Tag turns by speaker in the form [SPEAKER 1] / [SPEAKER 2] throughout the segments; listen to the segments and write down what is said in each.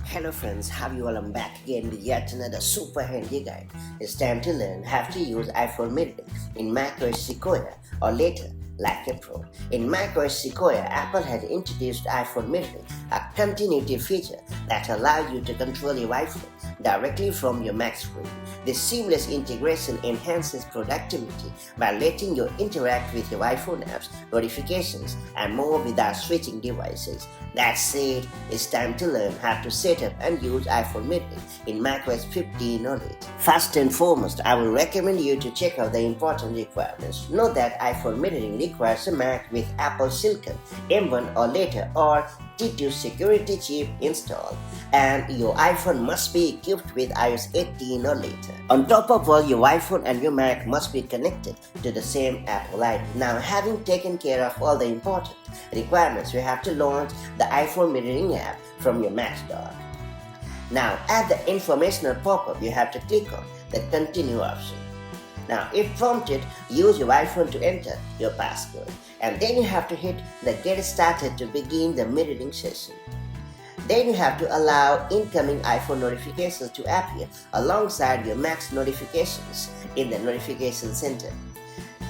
[SPEAKER 1] Hello friends, how you all? I'm back again with yet another super handy guide. It's time to learn how to use iPhone Mini in macOS Sequoia or later like a pro. In macOS Sequoia, Apple had introduced iPhone Mini, a continuity feature that allows you to control your iPhone directly from your Mac screen. This seamless integration enhances productivity by letting you interact with your iPhone apps, notifications, and more without switching devices. That said, it's time to learn how to set up and use iPhone Mini in macOS 15 or later. First and foremost, I will recommend you to check out the important requirements. Note that iPhone Mini requires a Mac with Apple Silicon M1 or later or T2 security chip installed, and your iPhone must be equipped with iOS 18 or later. On top of all, your iPhone and your Mac must be connected to the same Apple ID. Now, having taken care of all the important requirements, you have to launch the iPhone Mini app from your Mac Store. Now, at the informational pop-up, you have to click on the Continue option. Now, if prompted, use your iPhone to enter your passcode, and then you have to hit the Get Started to begin the mirroring session. Then you have to allow incoming iPhone notifications to appear alongside your Mac's notifications in the Notification Center.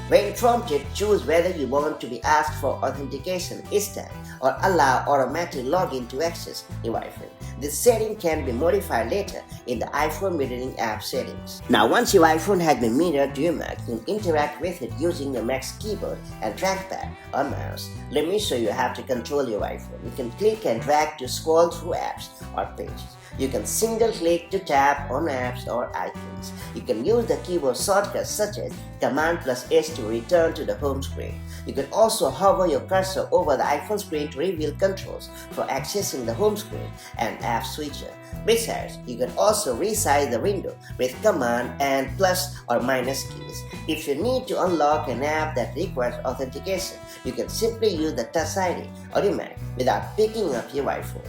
[SPEAKER 1] When prompted, choose whether you want to be asked for authentication each time or allow automatic login to access your iPhone. This setting can be modified later in the iPhone Mirroring app settings. Now, once your iPhone has been mirrored to your Mac, you can interact with it using your Mac's keyboard and trackpad or mouse. Let me show you how to control your iPhone. You can click and drag to scroll through apps or pages. You can single click to tap on apps or icons. You can use the keyboard shortcuts such as Command+S to return to the home screen. You can also hover your cursor over the iPhone screen to reveal controls for accessing the home screen and app switcher. Besides, you can also resize the window with Command and plus or minus keys. If you need to unlock an app that requires authentication, you can simply use the Touch ID on your Mac without picking up your iPhone.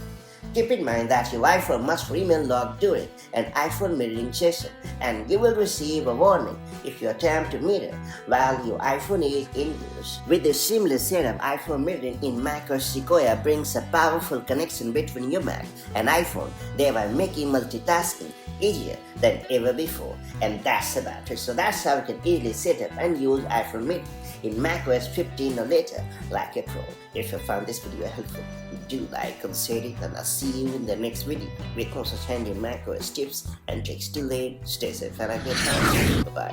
[SPEAKER 1] Keep in mind that your iPhone must remain locked during an iPhone mirroring session, and you will receive a warning if you attempt to mirror while your iPhone is in use. With this seamless setup, iPhone mirroring in macOS Sequoia brings a powerful connection between your Mac and iPhone, thereby making multitasking easier than ever before. And that's about it. So that's how you can easily set up and use iPhone Mini in macOS 15 or later like a pro. If you found this video helpful, do like and share it, and I'll see you in the next video with more such handy macOS tips and tricks. Till then, stay safe and have a good time. Bye-bye.